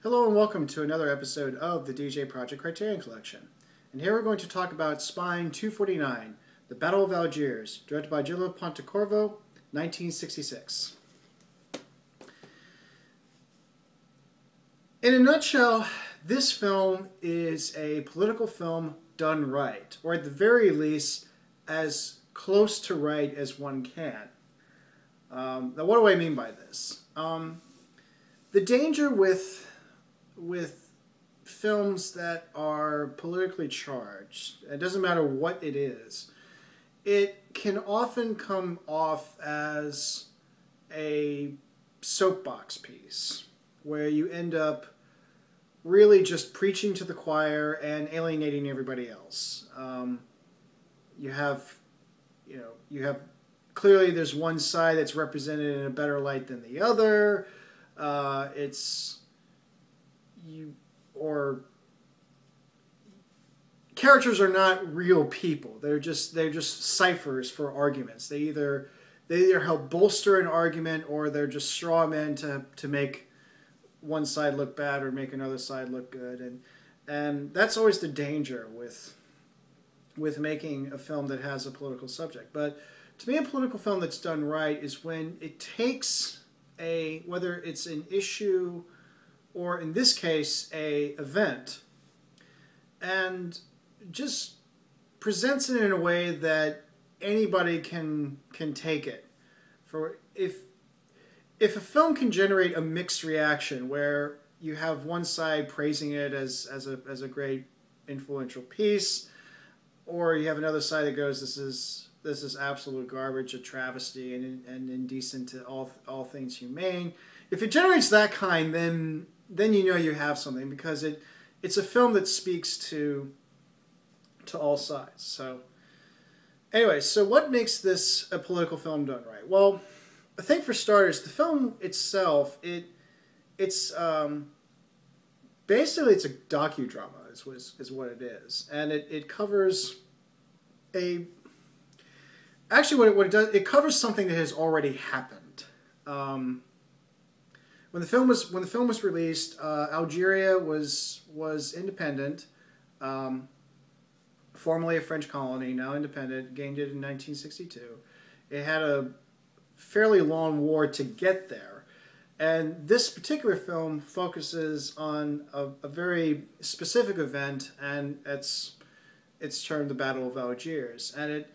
Hello and welcome to another episode of the djproject Criterion Collection. And here we're going to talk about Spine 249, the Battle of Algiers, directed by Gillo Pontecorvo, 1966. In a nutshell, this film is a political film done right, or at the very least, as close to right as one can. Now, what do I mean by this? The danger with films that are politically charged, it doesn't matter what it is, it can often come off as a soapbox piece where you end up really just preaching to the choir and alienating everybody else. You have clearly there's one side that's represented in a better light than the other. Characters are not real people. They're just ciphers for arguments. They either help bolster an argument, or they're just straw men to make one side look bad or make another side look good. And that's always the danger with making a film that has a political subject. But to me, a political film that's done right is when it takes whether it's an issue or, in this case, a event, and just presents it in a way that anybody can take it. For if a film can generate a mixed reaction where you have one side praising it as a great influential piece, or you have another side that goes, this is absolute garbage, a travesty, and indecent to all things humane. If it generates that kind, then you know you have something, because it's a film that speaks to all sides. So anyway, so what makes this a political film done right? Well, I think for starters, the film itself, it's basically it's a docudrama is what it is, and it covers actually what it does, it covers something that has already happened. When the film was released, Algeria was independent, formerly a French colony, now independent, gained it in 1962. It had a fairly long war to get there. And this particular film focuses on a very specific event, and it's termed the Battle of Algiers. And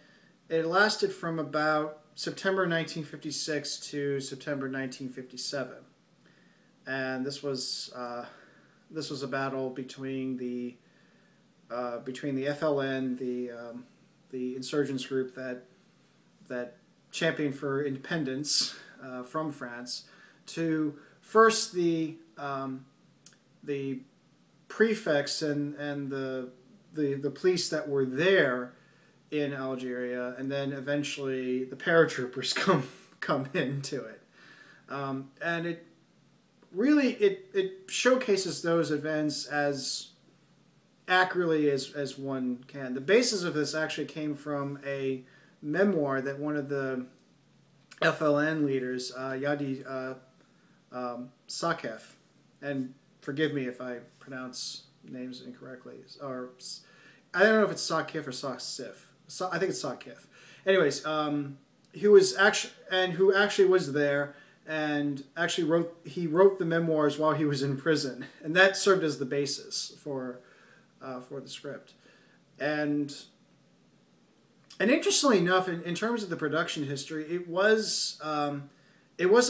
it lasted from about September 1956 to September 1957. And this was a battle between the FLN, the insurgents group that championed for independence from France, to first the prefects and the police that were there in Algeria, and then eventually the paratroopers come into it, and it showcases those events as accurately as one can. The basis of this actually came from a memoir that one of the FLN leaders, Yadi Sakef, and forgive me if I pronounce names incorrectly, or I don't know if it's Sakif or Saksif. I think it's Sakif. Anyways, who actually was there, and actually wrote the memoirs while he was in prison, and that served as the basis for the script. And interestingly enough, in terms of the production history, it was a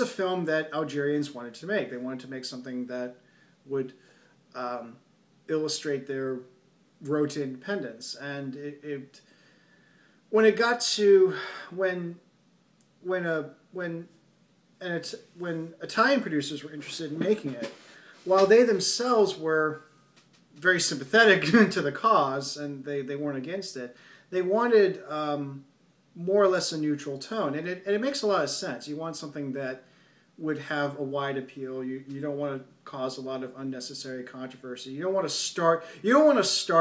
film that Algerians wanted to make. They wanted to make something that would illustrate their road to independence. And when Italian producers were interested in making it, while they themselves were very sympathetic to the cause, and they weren't against it, they wanted more or less a neutral tone, and it makes a lot of sense. You want something that would have a wide appeal. You don't want to cause a lot of unnecessary controversy. You don't want to start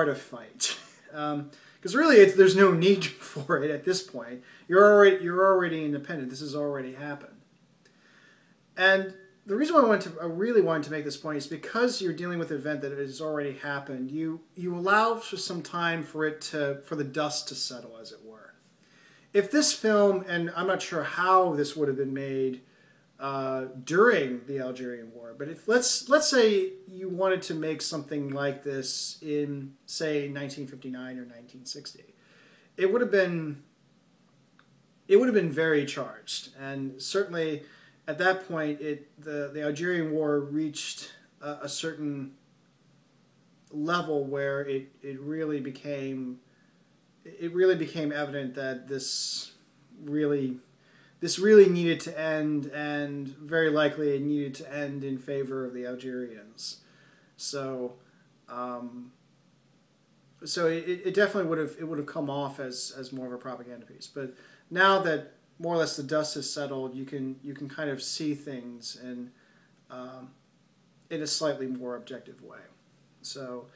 a fight, because really there's no need for it at this point. You're already independent. This has already happened. And the reason why I really wanted to make this point is because you're dealing with an event that has already happened. You allow for some time for the dust to settle, as it were. If this film, and I'm not sure how this would have been made during the Algerian War, but if let's say you wanted to make something like this in, say, 1959 or 1960, it would have been very charged, and certainly. At that point, the Algerian War reached a certain level where it really became evident that this really needed to end, and very likely it needed to end in favor of the Algerians. So, it definitely would have come off as more of a propaganda piece. But now that more or less the dust has settled, you can kind of see things in a slightly more objective way. So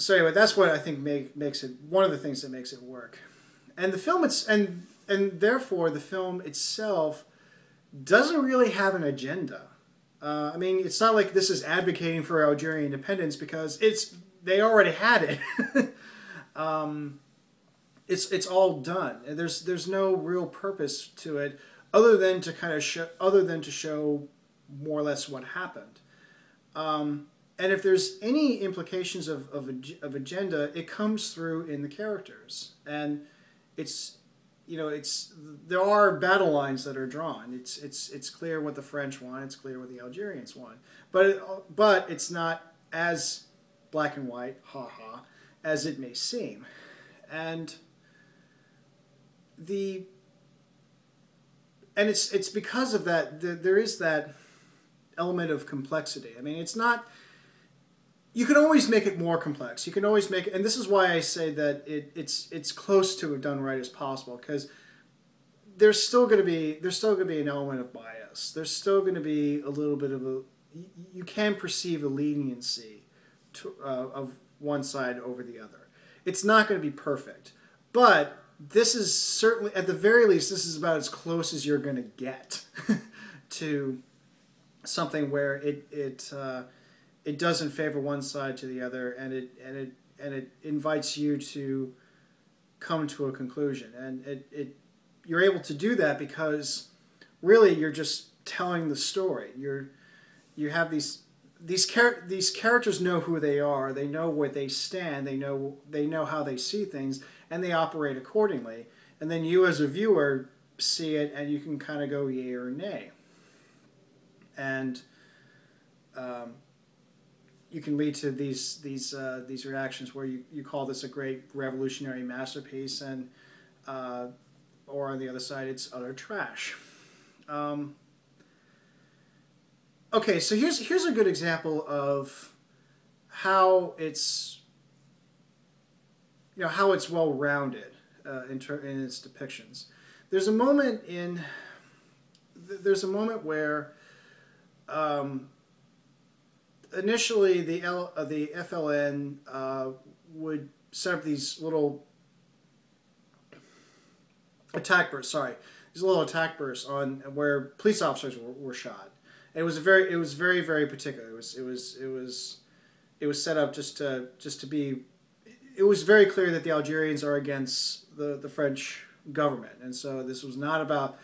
anyway, that's what I think makes it one of the things that makes it work. And the film and therefore the film itself doesn't really have an agenda. I mean, it's not like this is advocating for Algerian independence, because they already had it. It's all done, and there's no real purpose to it other than to show more or less what happened. And if there's any implications of agenda, it comes through in the characters, and there are battle lines that are drawn. It's clear what the French want. It's clear what the Algerians want, but it's not as black and white, as it may seem, and. It's because of that there is that element of complexity. I mean, it's not. You can always make it more complex. You can always make it, and this is why I say that it's close to done right as possible, because there's still going to be an element of bias. There's still going to be a little bit of you can perceive a leniency of one side over the other. It's not going to be perfect, but this is certainly, at the very least, this is about as close as you're going to get to something where it doesn't favor one side to the other, and it invites you to come to a conclusion, and you're able to do that because really you're just telling the story. You have these characters know who they are, they know where they stand, they know how they see things, and they operate accordingly. And then you as a viewer see it, and you can kind of go yay or nay. And you can lead to these reactions where you call this a great revolutionary masterpiece, and or on the other side, it's utter trash. Okay, so here's a good example of how it's well-rounded in its depictions. There's a moment where initially the FLN would set up these little attack bursts. These little attack bursts on where police officers were shot. And it was very, very particular. It was set up just to be. It was very clear that the Algerians are against the French government, and so this was not about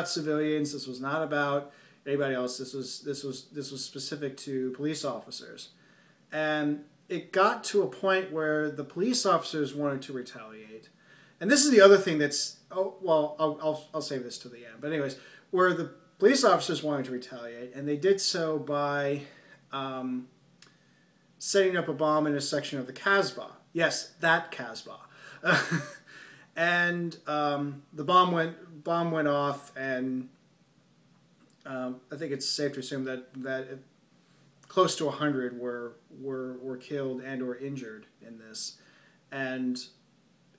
civilians. This was not about anybody else. This was specific to police officers, and it got to a point where the police officers wanted to retaliate, and this is the other thing that's I'll save this to the end. But anyways, where the police officers wanted to retaliate, and they did so by setting up a bomb in a section of the Casbah. Yes, that Casbah. And the bomb went off, and I think it's safe to assume that close to 100 were killed and or injured in this, and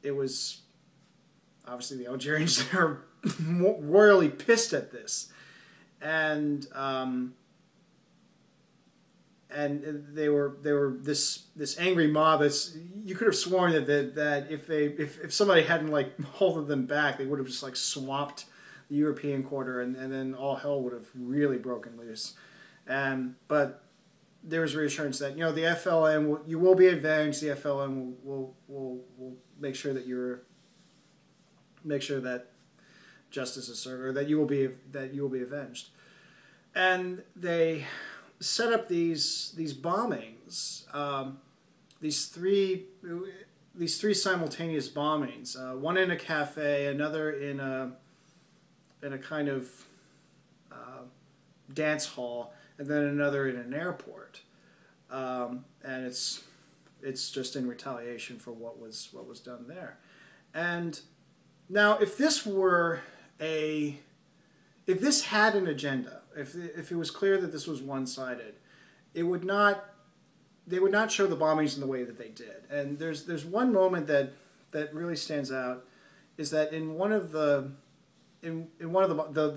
it was obviously the Algerians are royally pissed at this, and they were this angry mob. You could have sworn that if somebody hadn't like holded them back, they would have just like swamped the European quarter, and then all hell would have really broken loose. But there was reassurance that, you know, the FLN you will be avenged. The FLN will make sure that justice is served, or that you will be avenged. And they set up these bombings, these three simultaneous bombings. One in a cafe, another in a kind of dance hall, and then another in an airport. And it's just in retaliation for what was done there. And now, if this had an agenda, if it was clear that this was one-sided, they would not show the bombings in the way that they did. And there's one moment that really stands out, is that in one of the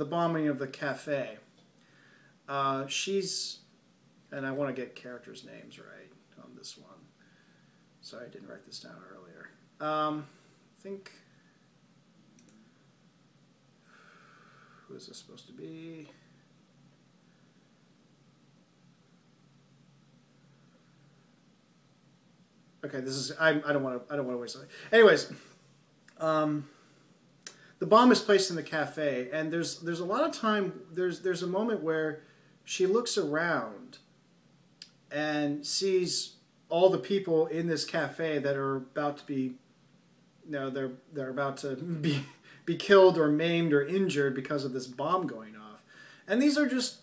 bombing of the cafe, she's, and I want to get characters' names right on this one. Sorry, I didn't write this down earlier. I think, who is this supposed to be? Okay, this is, I don't want to waste it. Anyways, the bomb is placed in the cafe, and there's a lot of time. There's a moment where she looks around and sees all the people in this cafe that are about to be, you know, they're about to be killed or maimed or injured because of this bomb going off. And these are just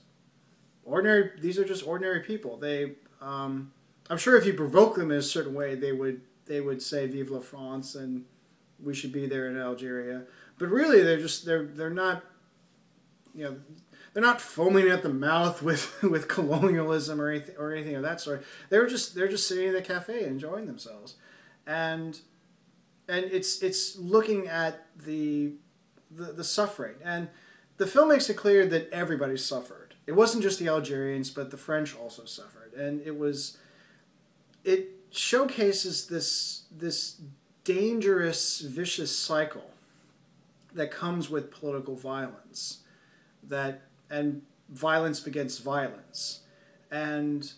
ordinary people. They I'm sure if you provoke them in a certain way, they would say "Vive la France" and "We should be there in Algeria." But really, they're not, you know, they're not foaming at the mouth with colonialism or anything of that sort. They're just sitting in the cafe enjoying themselves, and it's looking at the suffering. And the film makes it clear that everybody suffered. It wasn't just the Algerians, but the French also suffered, and it showcases this dangerous, vicious cycle that comes with political violence, and violence begets violence, and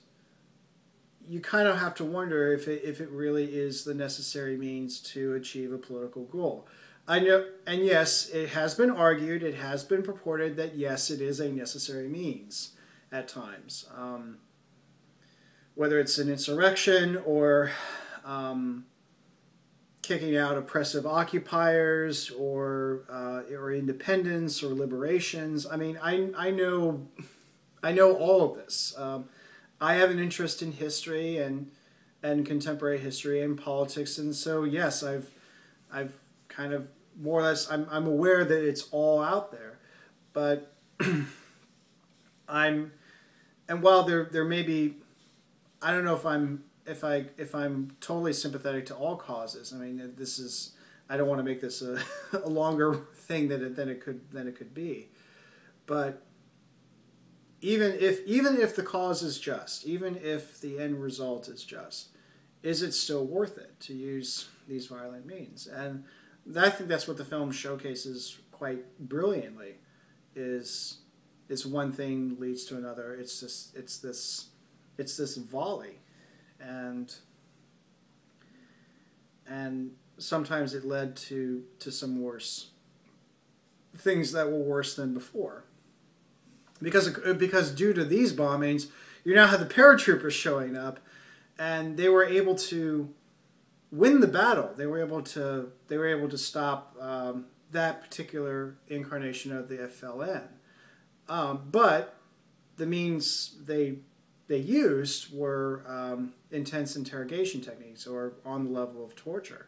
you kind of have to wonder if it really is the necessary means to achieve a political goal. I know, and yes, it has been argued, it has been purported that yes, it is a necessary means at times. Whether it's an insurrection or kicking out oppressive occupiers or independence or liberations. I mean, I know all of this. I have an interest in history and contemporary history and politics, and so yes, I've kind of more or less I'm aware that it's all out there, but and while there may be, I don't know if I'm totally sympathetic to all causes. I mean, this is, I don't want to make this a longer thing than it could be, but even if the cause is just, even if the end result is just, is it still worth it to use these violent means? And I think that's what the film showcases quite brilliantly. Is one thing leads to another. It's this volley, and sometimes it led to some worse things that were worse than before. Because due to these bombings, you now have the paratroopers showing up, and they were able to win the battle. They were able to stop that particular incarnation of the FLN. But the means they used were intense interrogation techniques, or on the level of torture,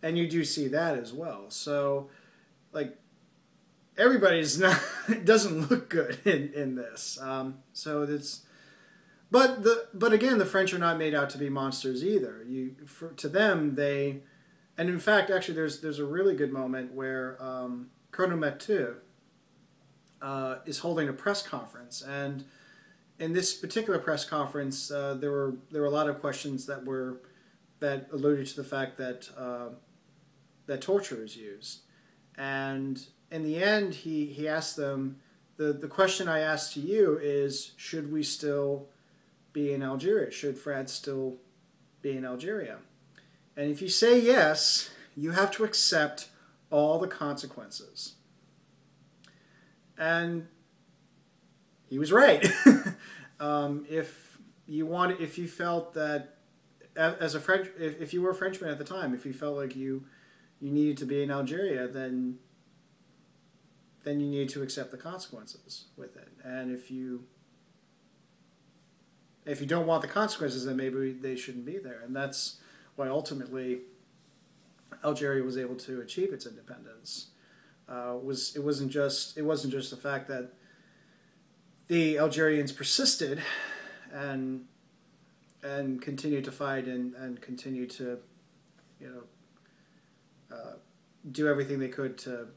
and you do see that as well. So, like, everybody's not, it doesn't look good in this. So it's, but again, the French are not made out to be monsters either. To them, they, and in fact, actually, there's a really good moment where Colonel Mathieu is holding a press conference, and in this particular press conference, there were a lot of questions that alluded to the fact that that torture is used, and in the end, he asked them, the question I asked to you is, should we still be in Algeria? Should France still be in Algeria? And if you say yes, you have to accept all the consequences. And he was right. If you felt that as a French, if you were a Frenchman at the time, if you felt like you needed to be in Algeria, then you need to accept the consequences with it. And if you don't want the consequences, then maybe they shouldn't be there. And that's why ultimately Algeria was able to achieve its independence. It wasn't just the fact that the Algerians persisted and continued to fight and continued to do everything they could to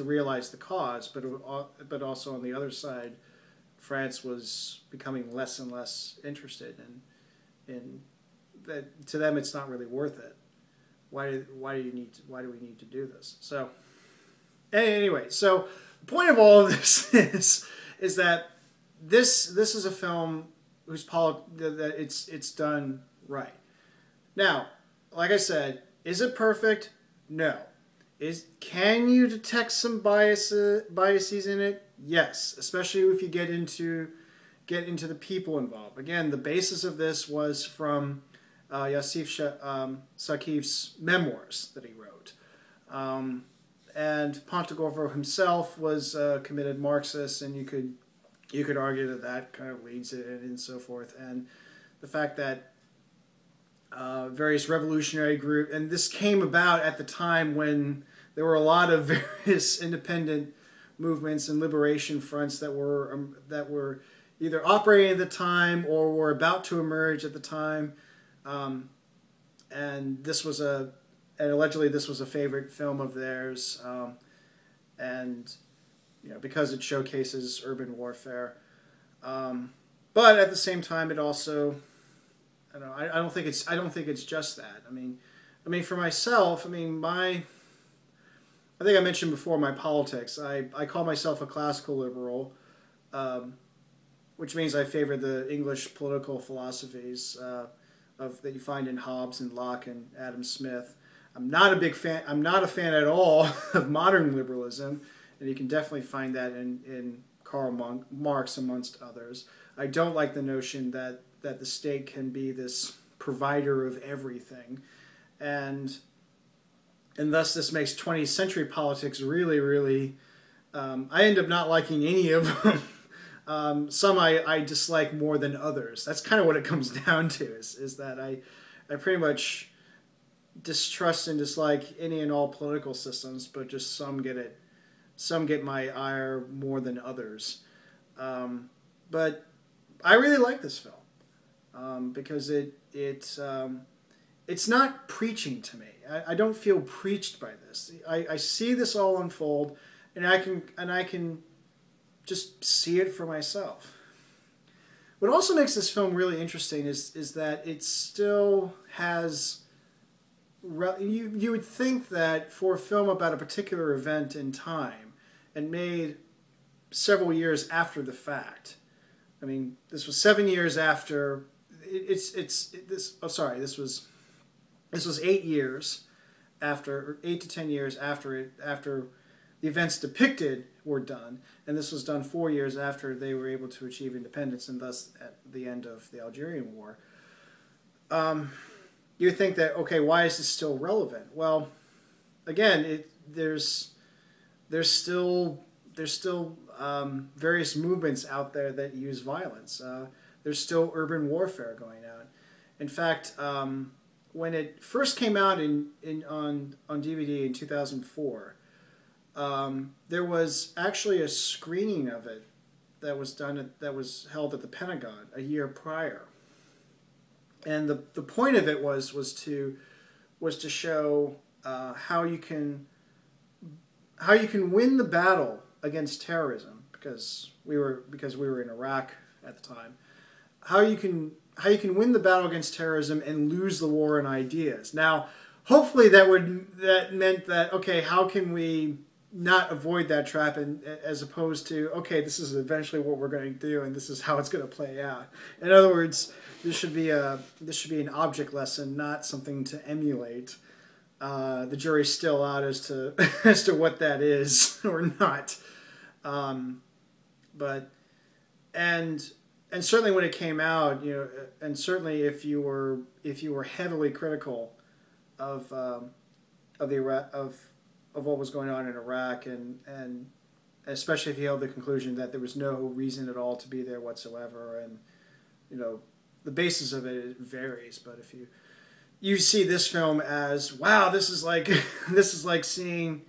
realize the cause, but also on the other side, France was becoming less and less interested in that. To them, it's not really worth it. Why do we need to do this? So anyway, so the point of all of this is that this is a film that it's done right. Now, like I said, is it perfect? No. Can you detect some biases in it? Yes, especially if you get into the people involved. Again, the basis of this was from Yassif Sakif's memoirs that he wrote. And Pontecorvo himself was a committed Marxist, and you could argue that kind of leads it and so forth. And the fact that various revolutionary groups, and this came about at the time when there were a lot of various independent movements and liberation fronts that were either operating at the time or were about to emerge at the time. And allegedly this was a favorite film of theirs, and because it showcases urban warfare. But at the same time, it also, I don't think it's just that. I mean, for myself, I think I mentioned before my politics. I call myself a classical liberal, which means I favor the English political philosophies that you find in Hobbes and Locke and Adam Smith. I'm not a fan at all of modern liberalism, and you can definitely find that in Karl Marx amongst others. I don't like the notion that the state can be this provider of everything, and thus this makes 20th century politics really, really. I end up not liking any of them. Some I dislike more than others. That's kind of what it comes down to. Is that I pretty much distrust and dislike any and all political systems, but just some get my ire more than others. But I really like this film because it's not preaching to me. I don't feel preached by this. I see this all unfold, and I can just see it for myself. What also makes this film really interesting is that it still has. You would think that for a film about a particular event in time, and made several years after the fact. I mean, this was 7 years after. This was 8 years after, or 8 to 10 years after the events depicted were done, and this was done 4 years after they were able to achieve independence, and thus at the end of the Algerian War. You would think that, okay, why is this still relevant? Well, again, there's still various movements out there that use violence. There's still urban warfare going on. In fact, when it first came out on DVD in 2004, there was actually a screening of it that was held at the Pentagon a year prior. And the point of it was to show how you can win the battle against terrorism, because we were in Iraq at the time. How you can win the battle against terrorism and lose the war on ideas. Now, hopefully that meant that, okay, how can we not avoid that trap, and as opposed to, okay, this is eventually what we're going to do, and this is how it's going to play out. In other words, this should be an object lesson, not something to emulate. The jury's still out as to as to what that is or not. But and certainly when it came out, and certainly if you were heavily critical of what was going on in Iraq, and especially if you held the conclusion that there was no reason at all to be there whatsoever, and the basis of it varies. But if you see this film as, wow, this is like seeing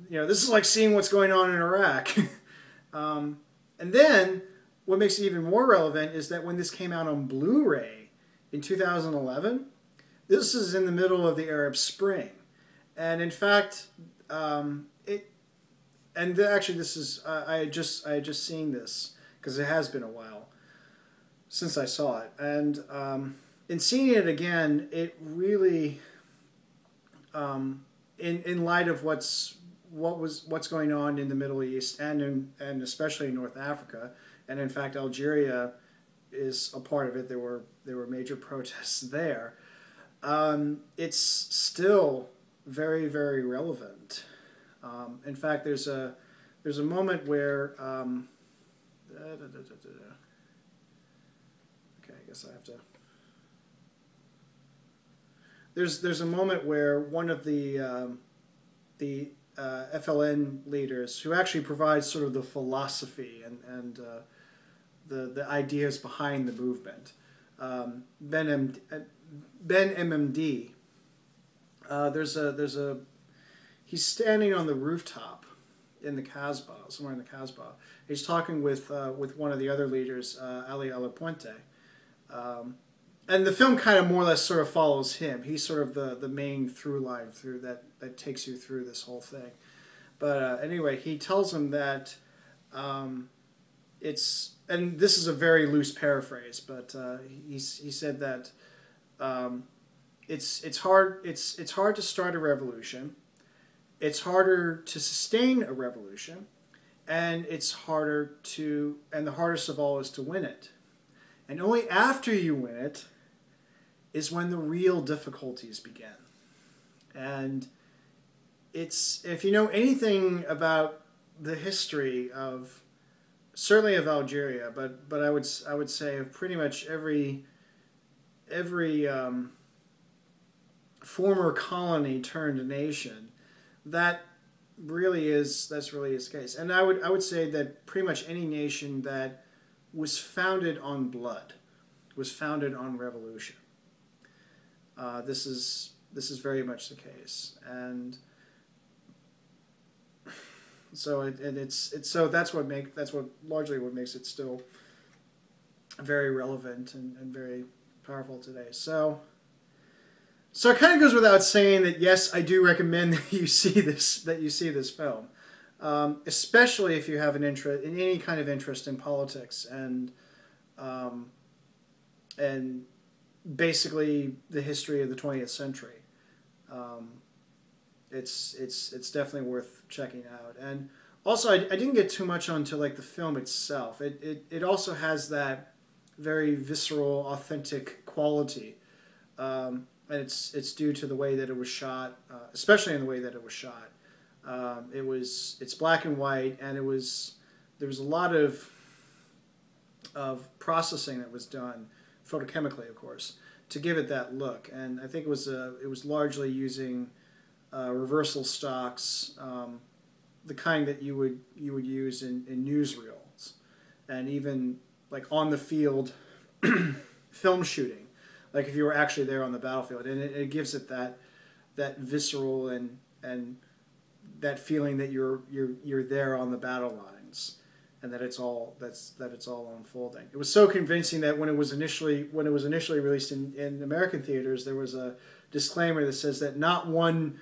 what's going on in Iraq. And then what makes it even more relevant is that when this came out on Blu-ray in 2011, this is in the middle of the Arab Spring. And in fact, actually this is, I had just seen this because it has been a while since I saw it. And in seeing it again, it really, in light of what's going on in the Middle East and especially in North Africa, and in fact Algeria is a part of it. There were major protests there. It's still very, very relevant. In fact, there's a moment where okay, I guess I have to. There's a moment where one of the FLN leaders, who actually provides sort of the philosophy and the ideas behind the movement, Ben MMD. He's standing on the rooftop in the Casbah, somewhere in the Casbah. He's talking with one of the other leaders, Ali Alapuente. And the film kind of more or less sort of follows him. He's sort of the main through line through that takes you through this whole thing. But anyway, he tells him that and this is a very loose paraphrase, but he said that it's hard to start a revolution, it's harder to sustain a revolution, and the hardest of all is to win it. And only after you win it is when the real difficulties begin. And if you know anything about the history of, certainly of Algeria, but I would say of pretty much every former colony turned nation, that's really the case. And I would say that pretty much any nation that was founded on blood, was founded on revolution. This is very much the case, and so that's largely what makes it still very relevant and very powerful today. So it kind of goes without saying that yes, I do recommend that you see this film. Especially if you have an interest in any kind of interest in politics and basically the history of the 20th century. It's definitely worth checking out. And also, I didn't get too much onto like the film itself. It also has that very visceral, authentic quality, and it's due to the way that it was shot, especially in the way that it was shot. It's black and white, and there was a lot of processing that was done photochemically, of course, to give it that look. And I think it was largely using reversal stocks, the kind that you would use in newsreels, and even like on the field film shooting, like if you were actually there on the battlefield, and it gives it that visceral and that feeling that you're there on the battle lines, and that it's all unfolding. It was so convincing that when it was initially released in American theaters, there was a disclaimer that says that not one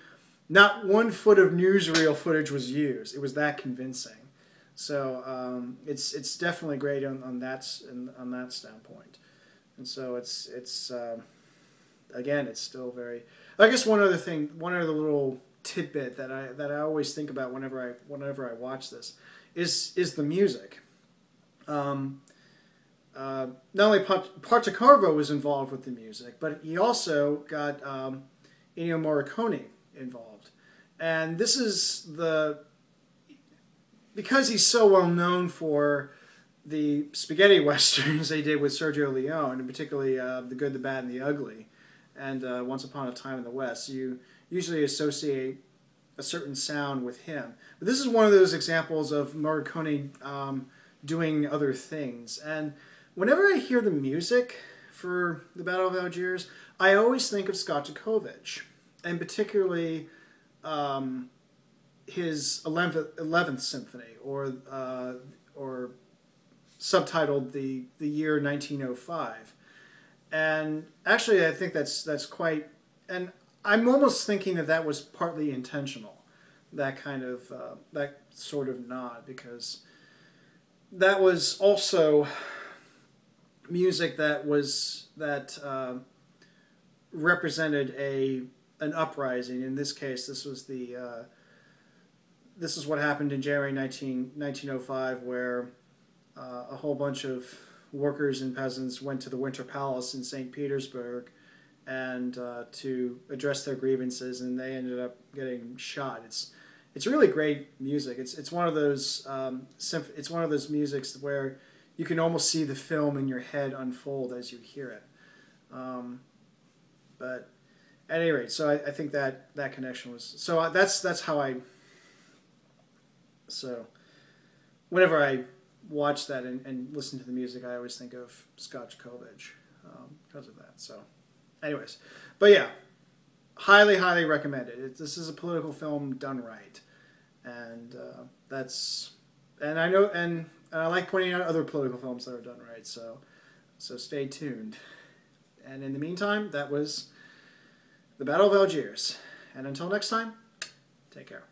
foot of newsreel footage was used. It was that convincing. So it's definitely great on that standpoint. And so it's again, it's still very. I guess one other little tidbit that I always think about whenever I watch this is the music. Not only Pontecorvo was involved with the music, but he also got Ennio Morricone involved. And this is because he's so well known for the spaghetti westerns they did with Sergio Leone, and particularly The Good, the Bad, and the Ugly, and Once Upon a Time in the West, you usually associate a certain sound with him. But this is one of those examples of Morricone doing other things. And whenever I hear the music for the Battle of Algiers, I always think of Shostakovich, and particularly his 11th Symphony, or subtitled the year 1905. And actually, I think that's quite, and I'm almost thinking that was partly intentional, that sort of nod, because that was also music that represented an uprising. In this case, this is what happened in January 1905, where a whole bunch of workers and peasants went to the Winter Palace in St. Petersburg and to address their grievances, and they ended up getting shot. It's really great music. It's one of those musics where you can almost see the film in your head unfold as you hear it. But at any rate, so I think that connection was, so that's how I. So whenever I watch that and listen to the music, I always think of Shostakovich because of that. So, anyways, but yeah, highly, highly recommended. This is a political film done right, and and I know, and I like pointing out other political films that are done right. So stay tuned. And in the meantime, that was the Battle of Algiers. And until next time, take care.